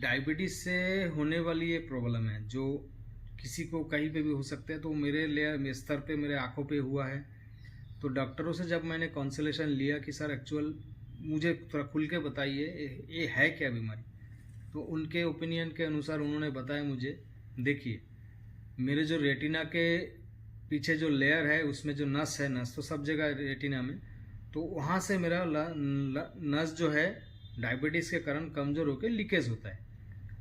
Diabetes से होने वाली ये प्रॉब्लम है जो किसी को कहीं पे भी हो सकता है। तो मेरे लिए स्तर पे मेरे आंखों पे हुआ है। तो डॉक्टरों से जब मैंने कंसल्टेशन लिया कि सर एक्चुअल मुझे थोड़ा खुल के बताइए ये है क्या बीमारी, तो उनके ओपिनियन के अनुसार उन्होंने बताया मुझे, देखिए मेरे जो रेटिना के पीछे जो लेयर है उसमें जो नस है, नस तो सब जगह रेटिना में, तो वहाँ से मेरा नस जो है डायबिटीज़ के कारण कमज़ोर होकर लीकेज होता है।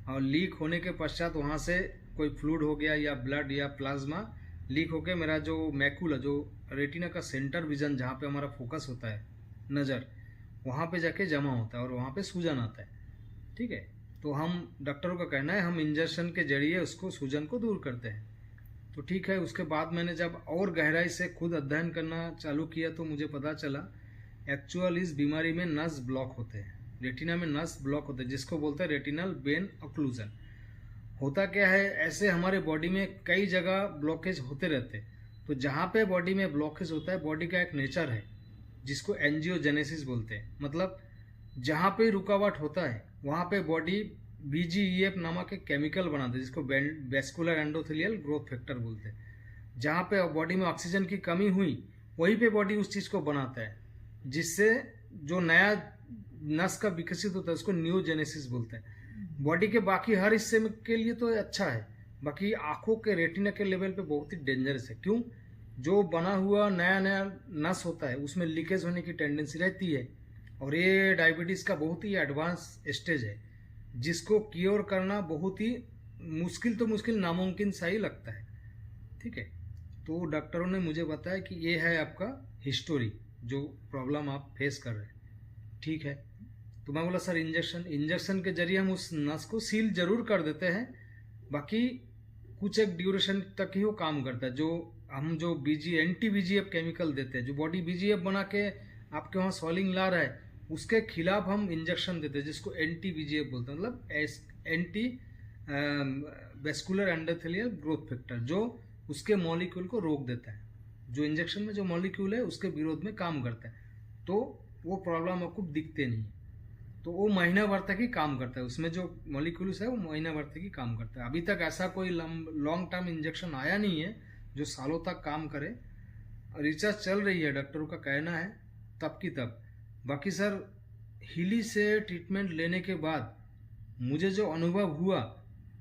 और लीक होने के पश्चात वहाँ से कोई फ्लूइड हो गया या ब्लड या प्लाज्मा लीक होकर मेरा जो मैकुला, जो रेटिना का सेंटर विजन जहाँ पे हमारा फोकस होता है नज़र, वहाँ पे जाके जमा होता है और वहाँ पे सूजन आता है। ठीक है, तो हम डॉक्टरों का कहना है हम इंजेक्शन के जरिए उसको सूजन को दूर करते हैं। तो ठीक है, उसके बाद मैंने जब और गहराई से खुद अध्ययन करना चालू किया तो मुझे पता चला एक्चुअल इस बीमारी में नस ब्लॉक होते हैं, रेटिना में नस ब्लॉक होते हैं, जिसको बोलते हैं रेटिनल वेन ऑक्लूजन। होता क्या है, ऐसे हमारे बॉडी में कई जगह ब्लॉकेज होते रहते हैं। तो जहाँ पे बॉडी में ब्लॉकेज होता है, बॉडी का एक नेचर है जिसको एंजियोजेनेसिस बोलते हैं, मतलब जहाँ पे रुकावट होता है वहाँ पे बॉडी बीजीईएफ नामक एक केमिकल बनाते हैं जिसको वेस्कुलर एंडोथेलियल ग्रोथ फैक्टर बोलते हैं। जहाँ पे बॉडी में ऑक्सीजन की कमी हुई वहीं पे बॉडी उस चीज़ को बनाता है, जिससे जो नया नस का विकसित होता है उसको न्यूजेनेसिस बोलते हैं। बॉडी के बाकी हर हिस्से में के लिए तो अच्छा है, बाकी आंखों के रेटिना के लेवल पे बहुत ही डेंजरस है। क्यों? जो बना हुआ नया नया नस होता है उसमें लीकेज होने की टेंडेंसी रहती है। और ये डायबिटीज़ का बहुत ही एडवांस स्टेज है जिसको क्योर करना बहुत ही मुश्किल, तो मुश्किल नामुमकिन सा ही लगता है। ठीक है, तो डॉक्टरों ने मुझे बताया कि ये है आपका हिस्टोरी, जो प्रॉब्लम आप फेस कर रहे हैं। ठीक है, तो मैं बोला सर इंजेक्शन के जरिए हम उस नस को सील जरूर कर देते हैं, बाकी कुछ एक ड्यूरेशन तक ही वो काम करता है। जो एंटी बीजीएफ केमिकल देते हैं, जो बॉडी बीजीएफ बना के आपके वहाँ सॉलिंग ला रहा है, उसके खिलाफ हम इंजेक्शन देते हैं जिसको एंटी बीजीएफ बोलते हैं, मतलब anti vascular endothelial growth factor, जो उसके मॉलिक्यूल को रोक देता है। जो इंजेक्शन में जो मॉलिक्यूल है उसके विरोध में काम करता है, तो वो प्रॉब्लम आपको दिखते नहीं। तो वो महीना भर तक ही काम करता है, उसमें जो मॉलिक्यूल्स है वो महीना भर तक ही काम करता है। अभी तक ऐसा कोई लॉन्ग टर्म इंजेक्शन आया नहीं है जो सालों तक काम करे। रिसर्च चल रही है, डॉक्टरों का कहना है तब की तब। बाकी सर हिली से ट्रीटमेंट लेने के बाद मुझे जो अनुभव हुआ,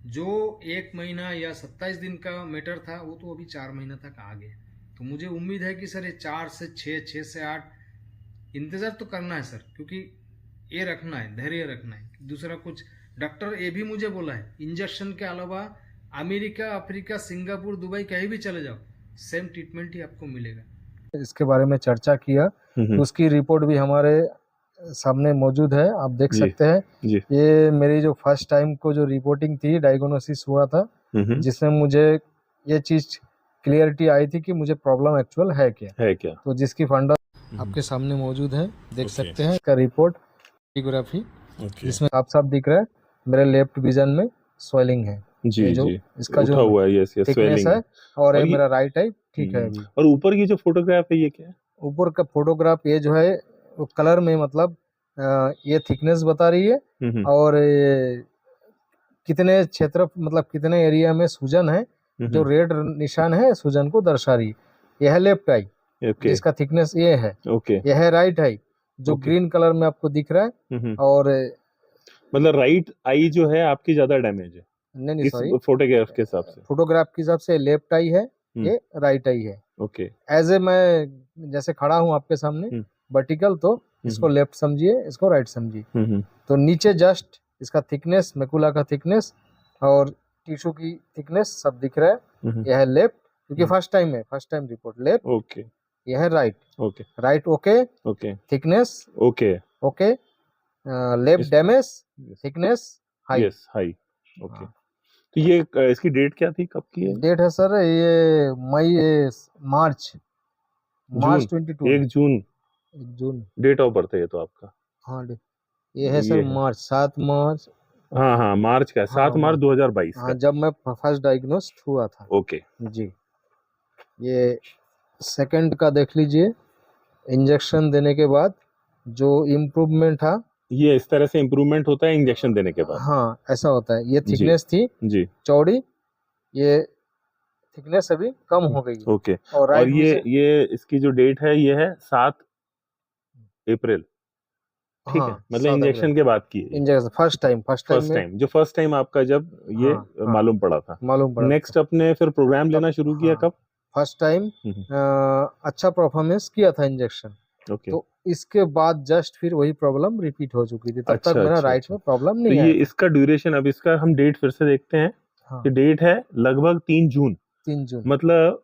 जो 1 महीना या 27 दिन का मैटर था वो तो अभी 4 महीना तक आ गया। तो मुझे उम्मीद है कि सर ये 4 से 6, 6 से 8 इंतज़ार तो करना है सर, क्योंकि ये रखना है, धैर्य रखना है। दूसरा कुछ डॉक्टर ये भी मुझे बोला है, इंजेक्शन के अलावा अमेरिका, अफ्रीका, सिंगापुर, दुबई कहीं भी चले जाओ सेम ट्रीटमेंट ही आपको मिलेगा। इसके बारे में चर्चा किया, तो उसकी रिपोर्ट भी हमारे सामने मौजूद है, आप देख सकते हैं जी। ये मेरी जो फर्स्ट टाइम को जो रिपोर्टिंग थी, डायग्नोसिस हुआ था, जिसमें मुझे ये चीज क्लियरिटी आई थी कि मुझे प्रॉब्लम एक्चुअल है क्या। तो जिसकी फंडा आपके सामने मौजूद है, देख सकते हैं इसका रिपोर्ट फोटोग्राफी, जिसमें आप सब दिख रहा है मेरे लेफ्ट विजन में स्वेलिंग है जी, ये जो जी, इसका जो हुआ है, यस थिकनेस है, और ये मेरा राइट आई ठीक है अभी। और ऊपर की जो फोटोग्राफ है ये क्या है? ऊपर का फोटोग्राफ ये जो है वो कलर में, मतलब ये थिकनेस बता रही है और कितने क्षेत्र, मतलब कितने एरिया में सूजन है, जो रेड निशान है सूजन को दर्शा रही है। यह है लेफ्ट आई जिसका थिकनेस ये है, यह है राइट आई जो ग्रीन कलर में आपको दिख रहा है। और मतलब राइट आई जो है आपकी ज्यादा डैमेज है? नहीं सॉरी, फोटोग्राफ के हिसाब से, फोटोग्राफ के हिसाब से लेफ्ट आई है, ये राइट आई है। ओके, एज ए मैं जैसे खड़ा हूँ आपके सामने वर्टिकल, तो इसको लेफ्ट समझिए, इसको राइट समझिए। तो नीचे जस्ट इसका थिकनेस, मेकुला का थिकनेस और टिश्यू की थिकनेस सब दिख रहा है। यह है लेफ्ट, क्योंकि फर्स्ट टाइम है, first time report left. Okay, यह है right, okay, right okay, okay, thickness okay, okay, left damage, thickness high, yes high, okay. तो ये इसकी डेट क्या थी, कब की है? डेट है सर ये मार्च 22, 1 जून जून डेट ऑफ बर्थ है ये तो आपका। हाँ, ये है सर मार्च, 7 मार्च। हाँ मार्च का, 7 मार्च 2022 हाँ, का, जब मैं फर्स्ट डायग्नोस्ट हुआ था। ओके जी, ये सेकंड का देख लीजिए, इंजेक्शन देने के बाद जो इम्प्रूवमेंट था ये इस तरह से इम्प्रूवमेंट होता है इंजेक्शन देने के बाद? हाँ ऐसा होता है। ये जी थिकनेस थी जी। चौड़ी, ये थिकनेस अभी कम हो गई है। ओके। और और राइट ये इसकी जो डेट है ये है 7 अप्रैल, ठीक है? हाँ मतलब 7 इंजेक्शन अप्रैल के बाद की है ये? इंजेक्शन फर्स्ट टाइम फर्स्ट में टाइम, जो फर्स्ट टाइम आपका जब ये हाँ हाँ मालूम पड़ा था। मालूम पड़ा नेक्स्ट अपने फिर प्रोग्राम तब लेना शुरू किया हाँ कब? फर्स्ट टाइम अच्छा परफॉर्मेंस किया था इंजेक्शन, ओके। तो इसके बाद जस्ट फिर वही प्रॉब्लम रिपीट हो चुकी थी। तब तक अच्छा मेरा अच्छा राइट अच्छा। में प्रॉब्लम तो नहीं ये आया था। इसका ड्यूरेशन, अब इसका हम डेट फिर से देखते हैं हाँ कि डेट है लगभग 3 जून, 3 जून मतलब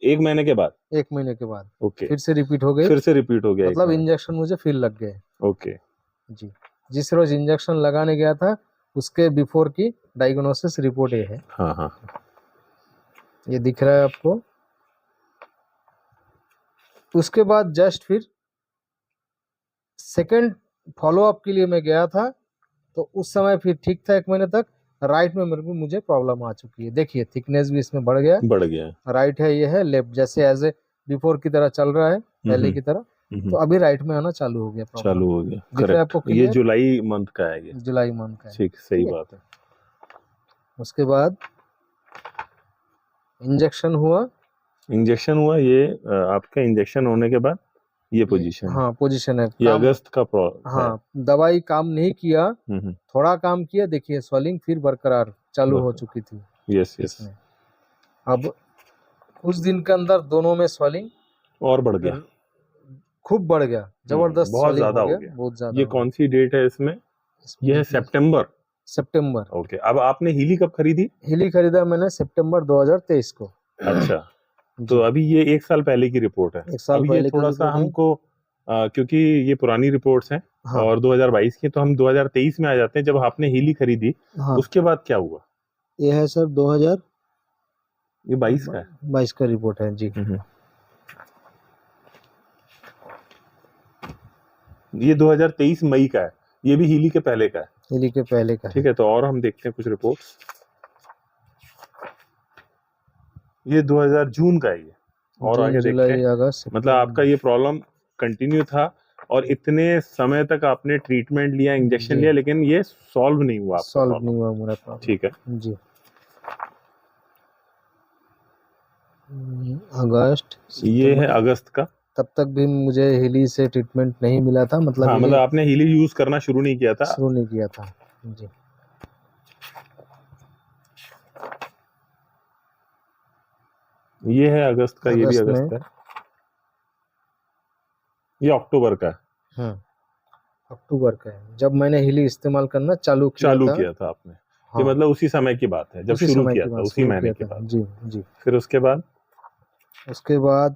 1 महीने के बाद। 1 महीने के बाद ओके। फिर से रिपीट हो गई, फिर से रिपीट हो गया एक मतलब महीने। इंजेक्शन मुझे फिर लग गए। ओके। जी, जिस रोज इंजेक्शन लगाने गया था उसके बिफोर की डायग्नोसिस रिपोर्ट ये है। हाँ हाँ। ये दिख रहा है आपको। उसके बाद जस्ट फिर सेकंड फॉलोअप के लिए मैं गया था, तो उस समय फिर ठीक था 1 महीने तक। राइट में मुझे प्रॉब्लम आ चुकी है। देखिए थिकनेस भी इसमें बढ़ गया, बढ़ गया है। राइट है, ये है लेफ्ट, जैसे एज ए बिफोर की तरह चल रहा है पहले की तरह, तो अभी राइट में आना चालू हो गया प्रॉब्लम। चालू हो गया, दिख रहा है आपको करेक्ट। ये क्लियर? जुलाई मंथ का है ये? जुलाई मंथ का है। ठीक, सही ठीक है। बात है। उसके बाद इंजेक्शन हुआ। इंजेक्शन हुआ, ये आपका इंजेक्शन होने के बाद ये पोजीशन है। हाँ पोजीशन है। ये अगस्त का हाँ दवाई काम नहीं किया, है। थोड़ा काम किया, देखिए स्वेलिंग फिर बरकरार चालू हो चुकी थी यस यस। इसमें। अब कुछ दिन के अंदर दोनों में स्वेलिंग और बढ़ गया, खूब बढ़ गया, जबरदस्त बहुत स्वेलिंग ज्यादा हो हो गया, गया। बहुत ज्यादा ये हो कौन सी डेट है इसमें? गया। ये है सितंबर। ओके। अब आपने हीली कब खरीदी? हिली खरीदा मैंने सितंबर 2023 को। अच्छा, जी, तो अभी ये 1 साल पहले की रिपोर्ट है। 1 साल अब ये पहले की थोड़ा सा रिपोर्ट है। हमको क्योंकि ये पुरानी रिपोर्ट्स हैं हाँ और 2022 की, तो हम 2023 में आ जाते हैं जब आपने हीली खरीदी। हाँ उसके बाद क्या हुआ? ये है सर 2022 ये 22 का है। का रिपोर्ट है जी। ये 2023 मई का है, ये भी हीली के पहले का है। हिली के पहले का ठीक है, तो और हम देखते हैं कुछ रिपोर्ट्स। ये 2000 जून का है ये, और आगे देखते जुलाई हैं। अगस्त मतलब आपका ये प्रॉब्लम कंटिन्यू था और इतने समय तक आपने ट्रीटमेंट लिया, इंजेक्शन जी। लिया, लेकिन ये सॉल्व नहीं हुआ आपका सॉल्व प्रॉब्लम। नहीं हुआ मेरा प्रॉब्लम। ठीक है जी। अगस्त, ये है अगस्त का। तब तक भी मुझे हिली से ट्रीटमेंट नहीं मिला था, मतलब हाँ, मतलब आपने हीली यूज करना शुरू नहीं किया था? शुरू नहीं किया था जी। ये है अगस्त का, ये भी अगस्त का है। ये अक्टूबर का है। अक्टूबर का है, जब मैंने हिली इस्तेमाल करना चालू किया था आपने। ये मतलब उसी समय की बात है जब शुरू किया था, उसी महीने के बाद। जी जी। फिर उसके बाद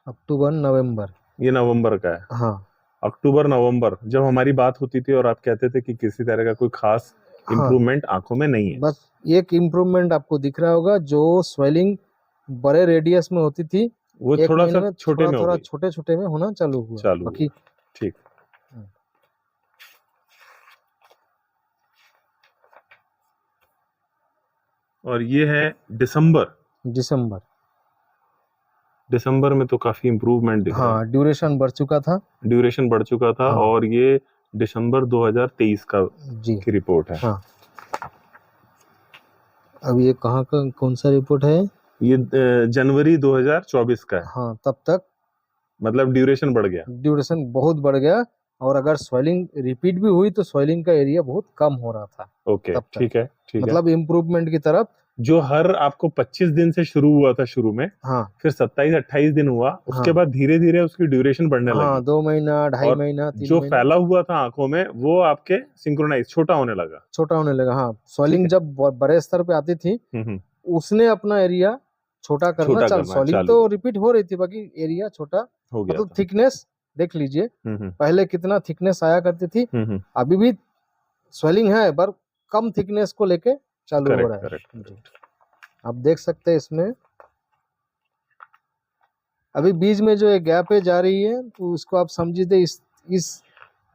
अक्टूबर नवंबर, ये नवंबर का है। हाँ अक्टूबर नवंबर जब हमारी बात होती थी और आप कहते थे कि किसी तरह का कोई खास इम्प्रूवमेंट आंखों में नहीं है। बस एक इम्प्रूवमेंट आपको दिख रहा होगा, जो स्वेलिंग बड़े रेडियस में होती थी वो थोड़ा सा छोटे में हो गई। छोटे छोटे में होना चालू हुआ। बाकी ठीक। और ये है दिसंबर में तो काफी इम्प्रूवमेंट दिख रहा है। हाँ ड्यूरेशन बढ़ चुका था। हाँ। और ये दिसंबर 2023 का जी की रिपोर्ट है। हाँ। अब ये कहाँ का कौन सा रिपोर्ट है? ये जनवरी 2024 का है। हाँ तब तक मतलब ड्यूरेशन बहुत बढ़ गया, और अगर स्वेलिंग रिपीट भी हुई तो स्वेलिंग का एरिया बहुत कम हो रहा था। ओके, ठीक है। मतलब इम्प्रूवमेंट की तरफ, जो हर आपको 25 दिन से शुरू हुआ था शुरू में, हाँ फिर 27-28 दिन हुआ, उसके बाद धीरे धीरे उसकी ड्यूरेशन बढ़ने लगी। 2 महीना, 2.5 महीना, 3 जो महीना फैला हुआ था आंखों में वो आपके सिंक्रोनाइज छोटा होने लगा। हाँ स्वेलिंग जब बड़े स्तर पे आती थी उसने अपना एरिया छोटा करना चालू। स्वेलिंग तो रिपीट हो रही थी, बाकी एरिया छोटा हो गया। मतलब थिकनेस देख लीजिए, पहले कितना थिकनेस आया करती थी, अभी भी स्वेलिंग है पर कम थिकनेस को लेके चालू हो रहा है। आप देख सकते हैं इसमें अभी बीच में जो गैप है जा रही है, तो उसको आप समझिए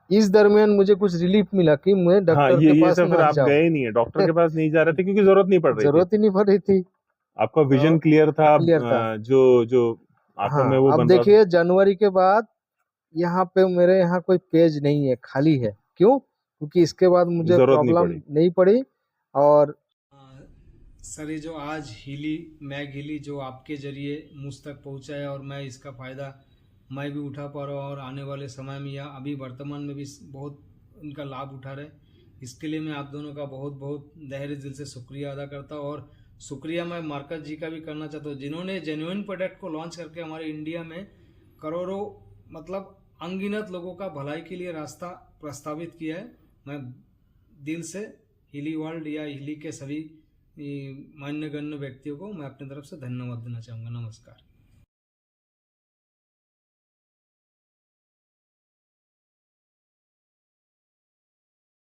इस दरमियान मुझे कुछ रिलीफ मिला कि मैं डॉक्टर के पास फिर आप गए नहीं है, डॉक्टर के पास नहीं जा रहे थे क्योंकि जरूरत नहीं पड़ रही थी। आपका विजन क्लियर था। जो आंखों में वो अब देखिए जनवरी के बाद यहाँ पे मेरे यहाँ कोई पेज नहीं है, खाली है। क्यों? क्योंकि इसके बाद मुझे प्रॉब्लम नहीं पड़ी। और सर ये जो आज हिली मैग हिली जो आपके जरिए मुझ तक पहुँचा है और मैं इसका फ़ायदा मैं भी उठा पा रहा हूँ और आने वाले समय में या अभी वर्तमान में भी बहुत इनका लाभ उठा रहे, इसके लिए मैं आप दोनों का बहुत बहुत गहरे दिल से शुक्रिया अदा करता हूँ। और शुक्रिया मैं मार्कस जी का भी करना चाहता हूँ जिन्होंने जेन्युइन प्रोडक्ट को लॉन्च करके हमारे इंडिया में करोड़ों मतलब अनगिनत लोगों का भलाई के लिए रास्ता प्रस्तावित किया है। मैं दिल से हिली वर्ल्ड या हिली के सभी मान्यगण्य व्यक्तियों को मैं अपनी तरफ से धन्यवाद देना चाहूँगा। नमस्कार।